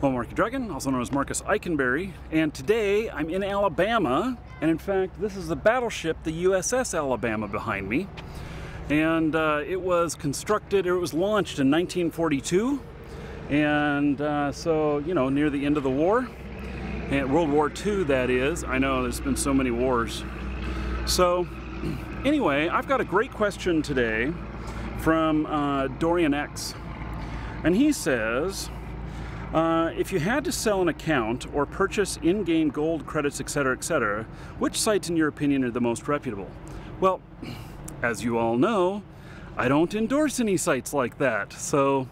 Hello, Marky Dragon, also known as Marcus Eikenberry, and today I'm in Alabama, and in fact this is the battleship, the USS Alabama behind me, and it was constructed, or it was launched in 1942, and so, you know, near the end of the war, and World War II that is. I know there's been so many wars. So anyway, I've got a great question today from Dorian X, and he says, if you had to sell an account or purchase in-game gold credits, etc., which sites in your opinion are the most reputable? Well, as you all know, I don't endorse any sites like that, so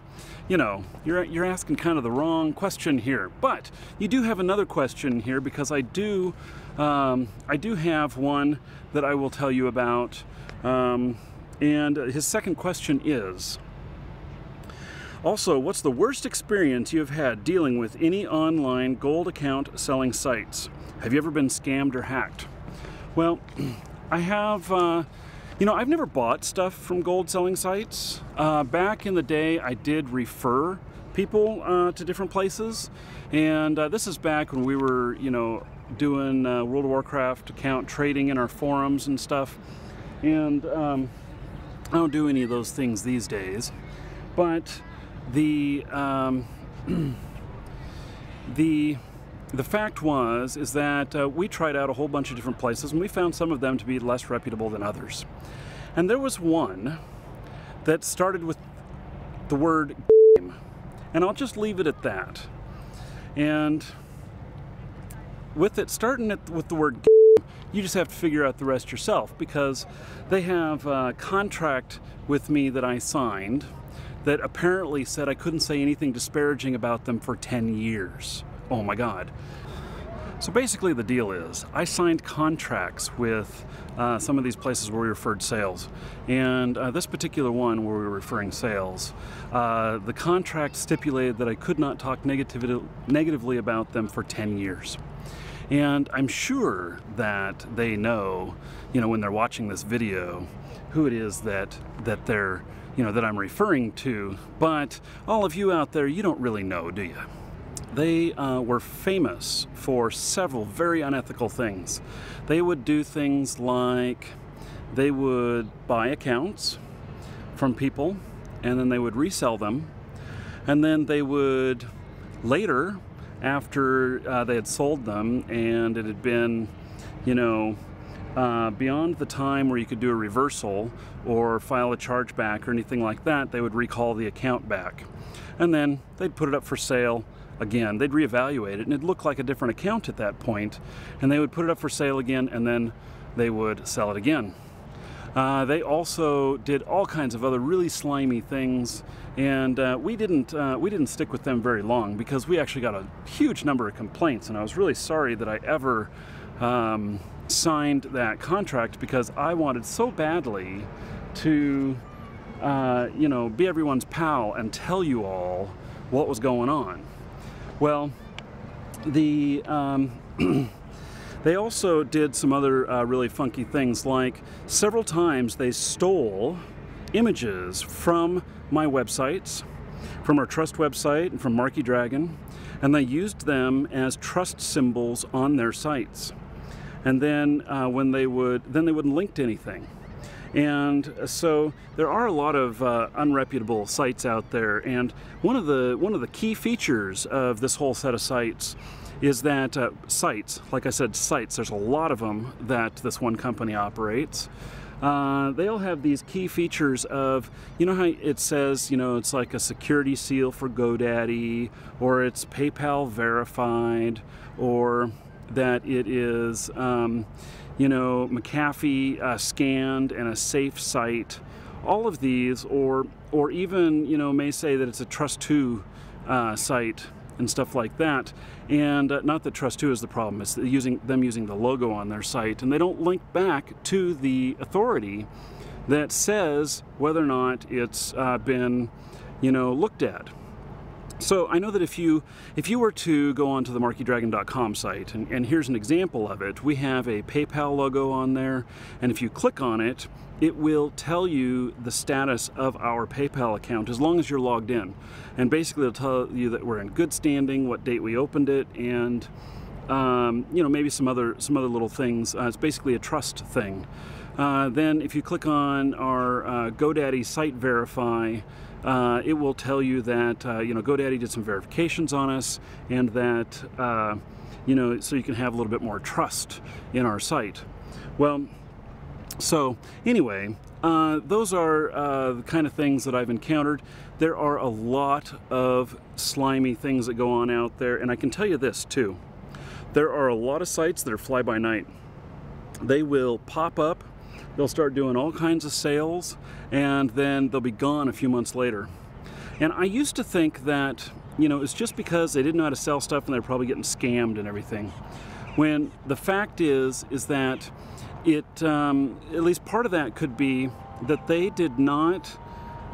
you know, you're asking kind of the wrong question here. But you do have another question here, because I do have one that I will tell you about, and his second question is, also, what's the worst experience you have had dealing with any online gold account selling sites? Have you ever been scammed or hacked? Well, I have, you know, I've never bought stuff from gold selling sites. Back in the day, I did refer people to different places. And this is back when we were, you know, doing World of Warcraft account trading in our forums and stuff. And I don't do any of those things these days. But the fact is that we tried out a whole bunch of different places, and we found some of them to be less reputable than others. And there was one that started with the word game, and I'll just leave it at that. And with it starting with the word game, you just have to figure out the rest yourself, because they have a contract with me that I signed that apparently said I couldn't say anything disparaging about them for 10 years. Oh my God. So basically the deal is, I signed contracts with some of these places where we referred sales. And this particular one where we were referring sales, the contract stipulated that I could not talk negatively about them for 10 years. And I'm sure that they know, you know, when they're watching this video, who it is that they're, you know, that I'm referring to. But all of you out there, you don't really know, do you? They were famous for several very unethical things. They would do things like they would buy accounts from people, and then they would resell them, and then they would later, after they had sold them and it had been, you know, beyond the time where you could do a reversal or file a chargeback or anything like that, they would recall the account back. And then they'd put it up for sale again. They'd reevaluate it, and it'd look like a different account at that point, and they would put it up for sale again, and then they would sell it again. They also did all kinds of other really slimy things, and we didn't stick with them very long, because we actually got a huge number of complaints, and I was really sorry that I ever signed that contract, because I wanted so badly to you know, be everyone's pal and tell you all what was going on. Well, they also did some other really funky things, like several times they stole images from my websites, from our trust website and from Marky Dragon, and they used them as trust symbols on their sites. And then they wouldn't link to anything. And so there are a lot of unreputable sites out there, and one of the key features of this whole set of sites is that sites, like I said, sites, there's a lot of them that this one company operates. They all have these key features of, you know how it says, you know, it's like a security seal for GoDaddy, or it's PayPal verified, or that it is you know, McAfee scanned and a safe site. All of these, or even, you know, may say that it's a Trust2 site and stuff like that. And not that Trust2 is the problem, it's them using the logo on their site, and they don't link back to the authority that says whether or not it's been, you know, looked at. So I know that if you were to go onto the markydragon.com site, and here's an example of it, we have a PayPal logo on there, and if you click on it, it will tell you the status of our PayPal account as long as you're logged in. And basically it'll tell you that we're in good standing, what date we opened it, and you know, maybe some other little things. It's basically a trust thing. Then if you click on our GoDaddy site verify, it will tell you that you know, GoDaddy did some verifications on us, and that you know, so you can have a little bit more trust in our site. Well, so anyway, those are the kind of things that I've encountered. There are a lot of slimy things that go on out there, and I can tell you this too. There are a lot of sites that are fly-by-night. They will pop up, they'll start doing all kinds of sales, and then they'll be gone a few months later. And I used to think that, you know, it's just because they didn't know how to sell stuff and they're probably getting scammed and everything. When the fact is that it, at least part of that could be that they did not,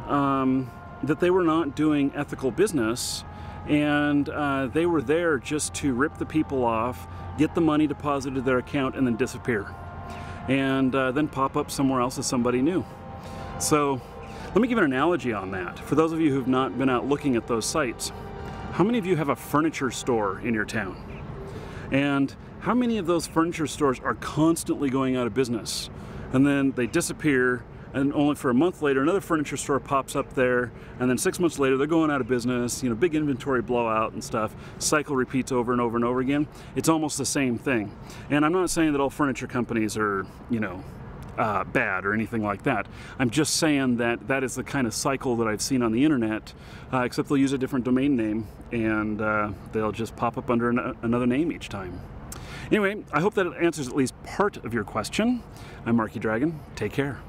that they were not doing ethical business, and they were there just to rip the people off, get the money deposited to their account, and then disappear. And then pop up somewhere else as somebody new. So let me give an analogy on that. For those of you who've not been out looking at those sites, how many of you have a furniture store in your town? And how many of those furniture stores are constantly going out of business? And then they disappear, and only for a month later another furniture store pops up there, and then 6 months later they're going out of business, you know, big inventory blowout and stuff. Cycle repeats over and over and over again. It's almost the same thing. And I'm not saying that all furniture companies are, you know, bad or anything like that. I'm just saying that that is the kind of cycle that I've seen on the internet, except they'll use a different domain name, and they'll just pop up under another name each time. Anyway, I hope that it answers at least part of your question. I'm Marky Dragon. Take care.